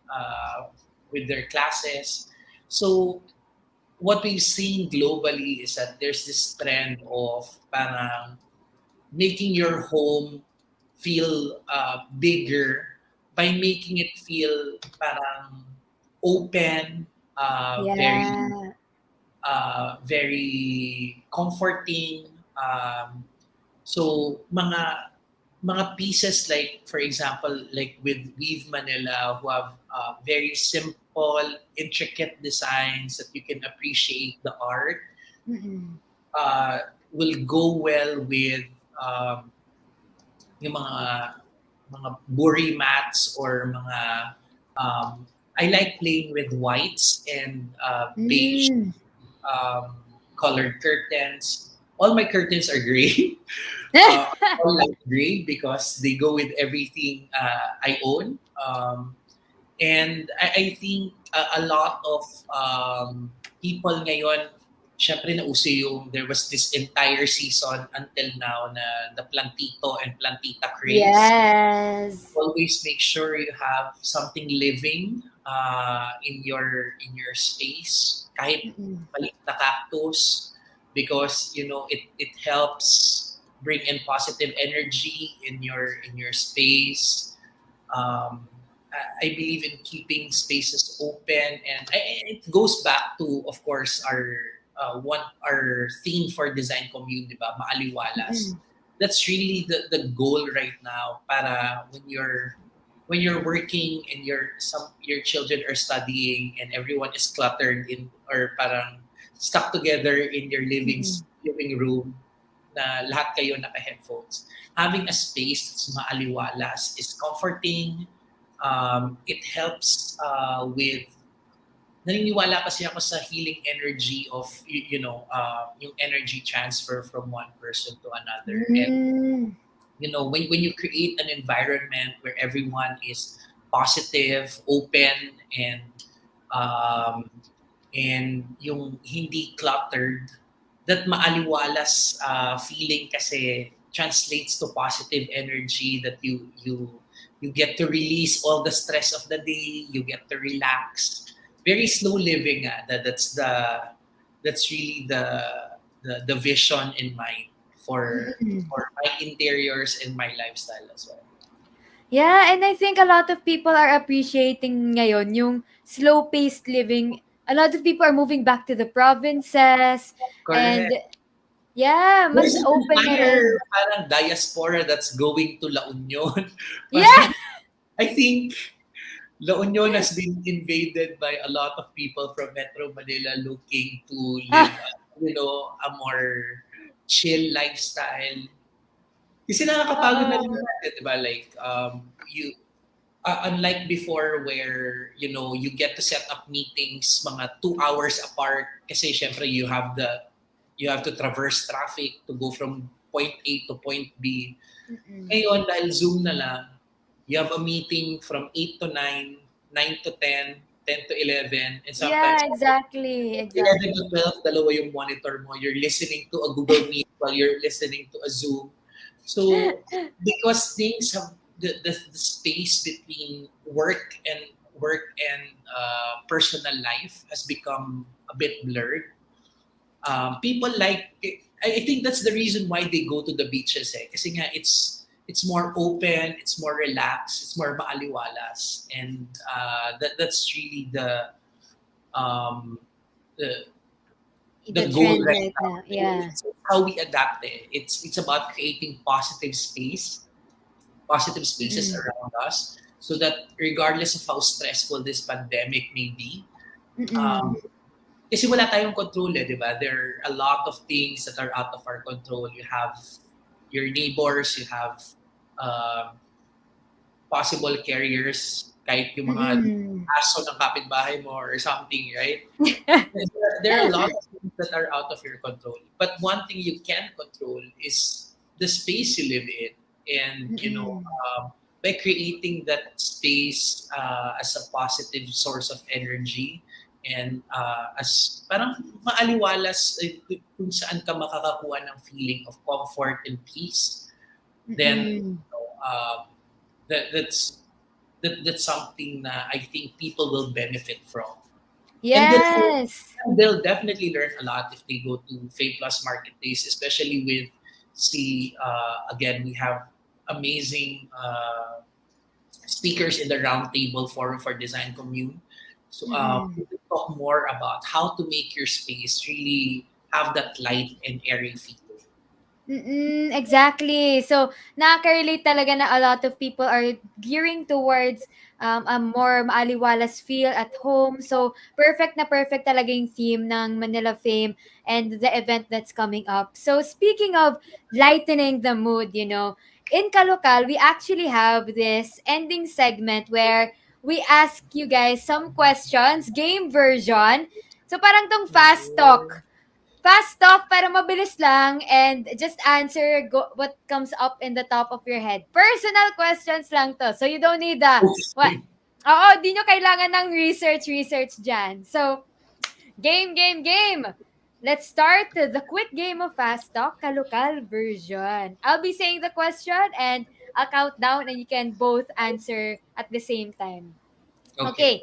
with their classes. So what we've seen globally is that there's this trend of parang making your home feel bigger by making it feel parang open, Yeah. very comforting. So mga pieces like, for example, like with Weave Manila, who have very simple, intricate designs that you can appreciate the art, Mm-mm. will go well with yung mga buri mats or mga I like playing with whites and beige Mm. colored curtains. All my curtains are gray. All light gray because they go with everything I own. And I think a lot of people ngayon, syempre nauso yung, there was this entire season until now na the plantito and plantita craze. Yes. Always make sure you have something living in your space, kahit Mm-mm. maliit na cactus, because you know it helps bring in positive energy in your space. Um, I believe in keeping spaces open, and it goes back to, of course, our theme for design commune, di ba? Maaliwalas. Mm-mm. That's really the goal right now. Para when you're working and your children are studying and everyone is cluttered in or parang stuck together in your Mm-mm. living room na lahat kayo naka-headphones. Having a space that's maaliwalas is comforting. It helps with naniniwala kasi ako sa healing energy of yung energy transfer from one person to another. And Mm. when you create an environment where everyone is positive, open, um, and yung hindi cluttered, that maaliwalas feeling kasi translates to positive energy that you get to release all the stress of the day, you get to relax. Very slow living, that's really the vision in mind for Mm-mm. for my interiors and my lifestyle as well. Yeah, and I think a lot of people are appreciating ngayon yung slow-paced living. A lot of people are moving back to the provinces and Correct. yeah, mas There's an open na entire rin. parang diaspora that's going to La Union. Yeah! Parang, I think La Union has been invaded by a lot of people from Metro Manila looking to live, a more chill lifestyle. Kasi nakakapagod na rin Oo. natin, di ba? Like, unlike before where, you get to set up meetings mga 2 hours apart kasi syempre you have to traverse traffic to go from point A to point B. Mm-mm. Ngayon, dahil Zoom na lang, you have a meeting from 8 to 9, 9 to 10, 10 to 11, and sometimes Yeah, exactly, 11 to exactly. 12, dalawa yung monitor mo. You're listening to a Google Meet while you're listening to a Zoom. So, because things have the space between work and personal life has become a bit blurred. People like I think that's the reason why they go to the beaches kasi nga it's more open, it's more relaxed, it's more maaliwalas, and that's really um, the The the goal trend right right now. now. Yeah. It's how we adapt it. It's about creating positive spaces Mm-mm. around us, so that regardless of how stressful this pandemic may be, Mm-mm. um, kasi wala tayong control di ba? There are a lot of things that are out of our control. You have your neighbors, you have um, possible carriers, kahit yung mga Mm-mm. aso ng kapitbahay mo or something, right? There are a lot of things that are out of your control. But one thing you can control is the space you live in. And, Mm-mm. by creating that space as a positive source of energy and as parang maaliwalas kung saan ka makakakuha ng feeling of comfort and peace, then Mm-mm. that's that's something na I think people will benefit from. And Yes. they'll definitely learn a lot if they go to Fame Plus Marketplace, especially with again, we have amazing speakers in the roundtable forum for design commune. So Mm-mm. we will talk more about how to make your space really have that light and airy feel. Mm, exactly. So, nakaka-relate talaga na a lot of people are gearing towards a more maaliwalas feel at home. So, perfect talaga yung theme ng Manila Fame and the event that's coming up. So, speaking of lightening the mood, in Kalocal, we actually have this ending segment where we ask you guys some questions, game version. So, parang tong fast talk. Fast talk para mabilis lang and just answer what comes up in the top of your head. Personal questions lang to. So you don't need what? Okay. Oo, di nyo kailangan ng research dyan. So, game. Let's start the quick game of Fast Talk, Kalokal version. I'll be saying the question and I'll count down and you can both answer at the same time. Okay. Okay.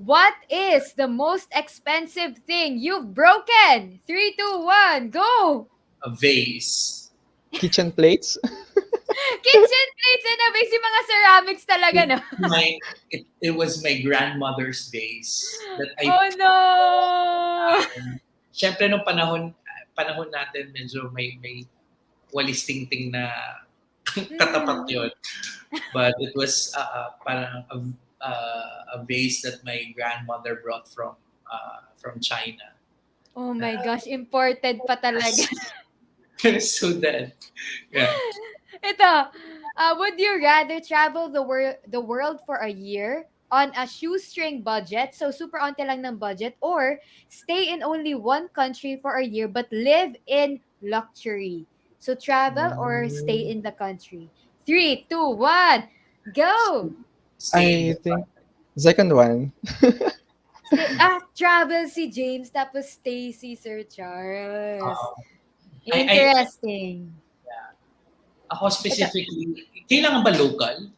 What is the most expensive thing you've broken? Three, two, one, go! A vase. Kitchen plates. Kitchen plates and a vase, yung mga ceramics talaga, no? It was my grandmother's vase that Oh, no! Siyempre, nung panahon natin, medyo may walis tingting na katapat yun. But it was parang a vase that my grandmother brought from China. Oh my gosh, imported pa talaga. So that, yeah. Ito, would you rather travel the world for a year on a shoestring budget, so super onte lang ng budget, or stay in only one country for a year but live in luxury? So travel or stay in the country? 3, 2, 1, go! Stay in I the think second one. Travel si James, tapos stay si Sir Charles. I Interesting. ako specifically, kailangan ba local?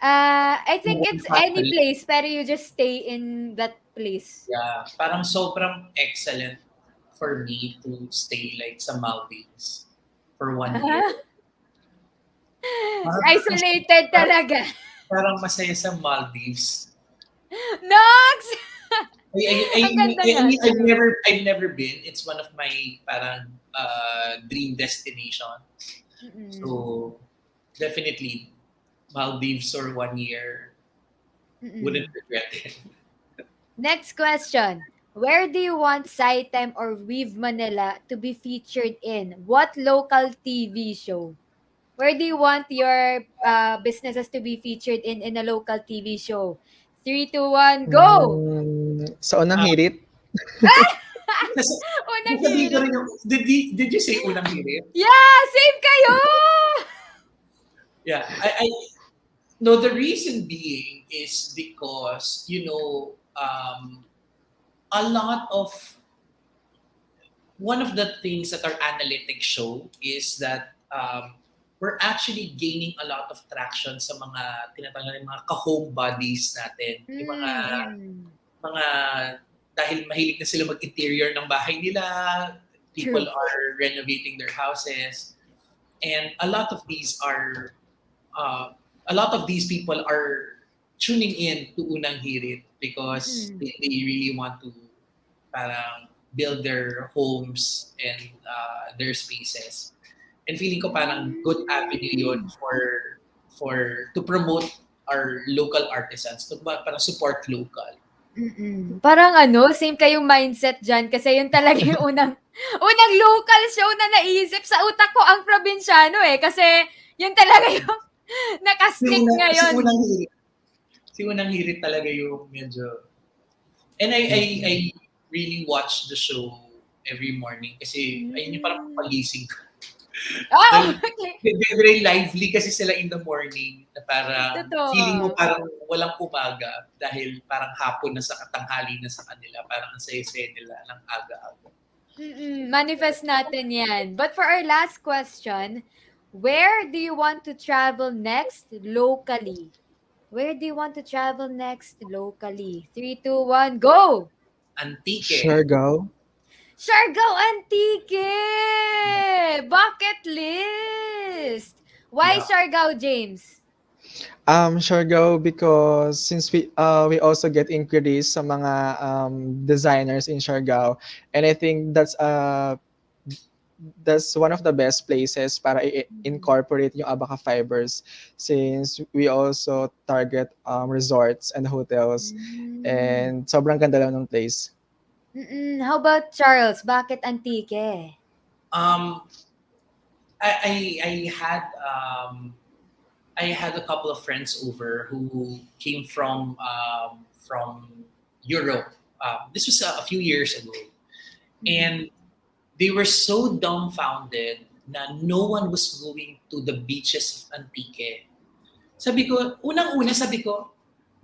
I think it's any place, pero you just stay in that place. Yeah, parang sobrang excellent for me to stay like sa Maldives for 1 year. Isolated talaga. Parang masaya sa Maldives. Nox! I Ang ganda mean, nga. I've never been. It's one of my parang dream destination. So definitely Maldives or 1 year. Wouldn't regret it. Next question. Where do you want Saitem or Weave Manila to be featured in? What local TV show? Where do you want your businesses to be featured in a local TV show? 3, 2, 1, go! Sa unang hirit. Unang Sabihin ko hirit. rin yung, did you say unang hirit? Yeah! Same kayo! Yeah. I no, the reason being is because, a lot of one of the things that our analytics show is that we're actually gaining a lot of traction sa mga tinatawag ng mga ka-homebodies natin. Yung mga dahil mahilig na sila mag-interior ng bahay nila, people True. are renovating their houses, and a lot of these people are tuning in to Unang Hirit because they really want to parang build their homes and their spaces. And feeling ko parang good avenue yun for to promote our local artisans, to parang support local. Parang same kayong mindset dyan kasi yun talaga yung unang local show na naisip sa utak ko ang probinsyano kasi yun talaga yung nakastick ngayon. Si Unang Hirit talaga yung medyo. And I really watch the show every morning kasi ayun yung parang pagising ko. Okay. Very lively kasi sila in the morning na parang Totoo. feeling mo parang walang umaga dahil parang hapon na sa katanghali na sa kanila. Parang ang saya-saya nila ng aga-aga. Manifest natin yan. But for our last question, where do you want to travel next locally? Where do you want to travel next locally? 3, 2, 1, go! Antique. Siargao. Siargao Antique! Bucket list! Why Siargao, James? Siargao because since we also get inquiries sa mga designers in Siargao, and I think that's one of the best places para incorporate yung Abaca fibers since we also target resorts and hotels, and sobrang ganda lang ng place. How about Charles? Bakit Antique? I had a couple of friends over who came from Europe. This was a few years ago, and they were so dumbfounded na no one was going to the beaches of Antique. Sabi ko,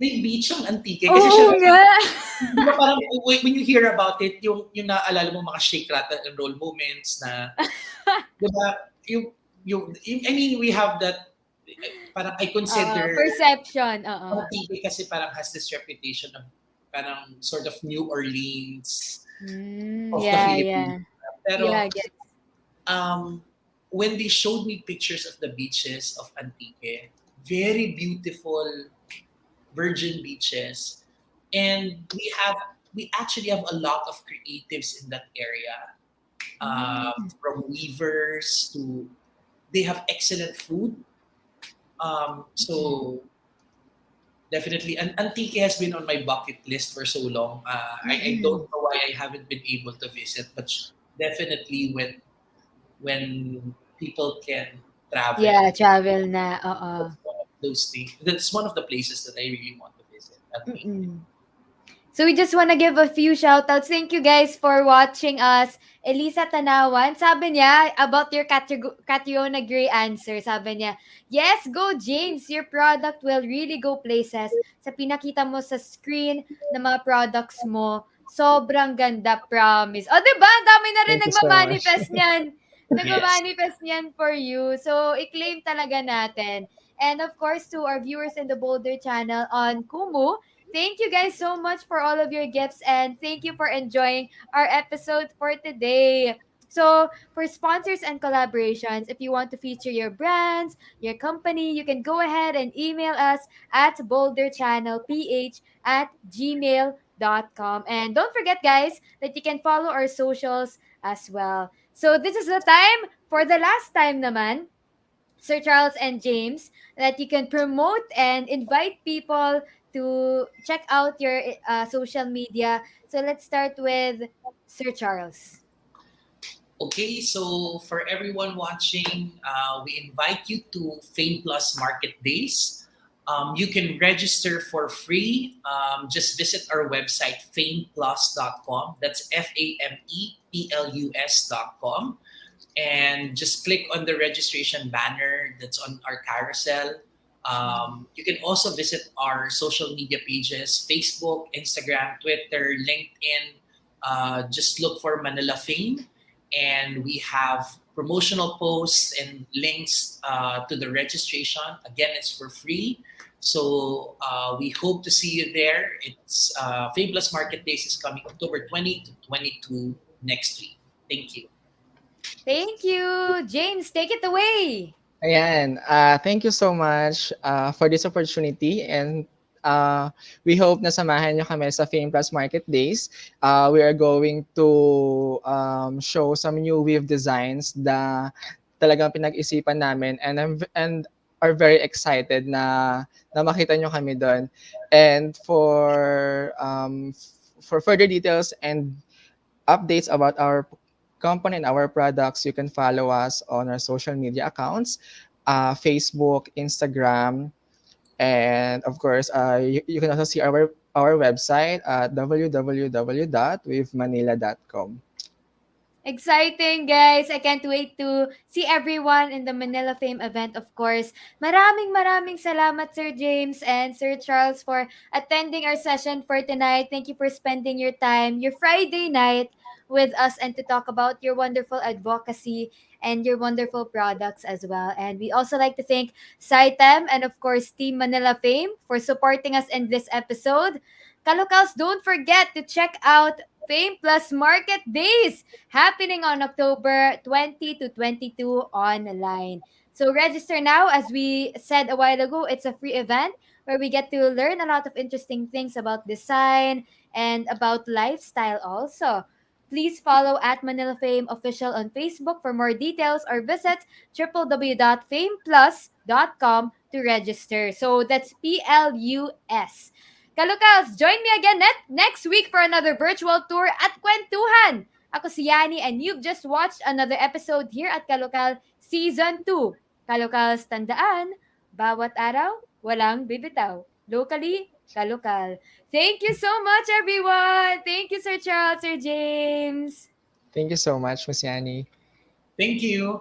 may beach ang Antique. Kasi diba parang when you hear about it, yung naaalala mo mga shake, rattle, and roll moments na, diba, I mean, we have that, parang I consider perception. Antique kasi parang has this reputation of parang sort of New Orleans of the Philippines. Pero when they showed me pictures of the beaches of Antique, very beautiful virgin beaches, and we actually have a lot of creatives in that area, Mm. from weavers to they have excellent food. So definitely, and Antique has been on my bucket list for so long. I don't Mm-mm. know why I haven't been able to visit, but definitely when people can travel, Yeah, travel na. Oo. that's one of those things. That's one of the places that I really want to visit. Antique. Mm-mm. So we just want to give a few shoutouts. Thank you guys for watching us. Elisa Tanawan, sabi niya about your Catriona Gray answer. Sabi niya, yes, go James. Your product will really go places. Sa pinakita mo sa screen ng mga products mo, sobrang ganda, promise. O, diba? Ang dami na rin Thank you so much. nagmamanifest niyan. Yes. Nagmamanifest niyan for you. So, i-claim talaga natin. And of course, to our viewers in the Boulder channel on Kumu, thank you guys so much for all of your gifts and thank you for enjoying our episode for today. So, for sponsors and collaborations, if you want to feature your brands, your company, you can go ahead and email us at boulderchannelph@gmail.com. And don't forget, guys, that you can follow our socials as well. So, this is the time for the last time naman, Sir Charles and James, that you can promote and invite people to check out your social media. So let's start with Sir Charles. Okay, so for everyone watching, we invite you to Fame Plus Market Days. You can register for free. Just visit our website, fameplus.com. That's FAMEPLUS.com. And just click on the registration banner that's on our carousel. You can also visit our social media pages: Facebook, Instagram, Twitter, LinkedIn. Just look for Manila Fame, and we have promotional posts and links to the registration. Again, it's for free. So we hope to see you there. It's Fame Plus Market Days is coming October 20 to 22 next week. Thank you. Thank you. James, take it away. Ayan, thank you so much for this opportunity and we hope na samahan nyo kami sa Fame Plus Market Days. We are going to show some new weave designs na talagang pinag-isipan namin and are very excited na makita nyo kami doon. And for further details and updates about our company and our products, you can follow us on our social media accounts, Facebook, Instagram, and of course, you can also see our website at www.wavemanila.com. Exciting, guys. I can't wait to see everyone in the Manila Fame event, of course. Maraming salamat, Sir James and Sir Charles, for attending our session for tonight. Thank you for spending your time, your Friday night, with us and to talk about your wonderful advocacy and your wonderful products as well. And we also like to thank Saitem and, of course, Team Manila Fame for supporting us in this episode. Kalocals, don't forget to check out Fame Plus Market Days happening on October 20 to 22 online. So register now. As we said a while ago, it's a free event where we get to learn a lot of interesting things about design and about lifestyle also. Please follow at Manila Fame Official on Facebook for more details or visit www.fameplus.com to register. So that's PLUS. Kalukals, join me again next week for another virtual tour at Kwentuhan. Ako si Yani and you've just watched another episode here at Kalokal Season 2. Kalokals, tandaan, bawat araw, walang bibitaw. Locally, Kalokal. Thank you so much, everyone. Thank you, Sir Charles, Sir James. Thank you so much, Miss Yani. Thank you.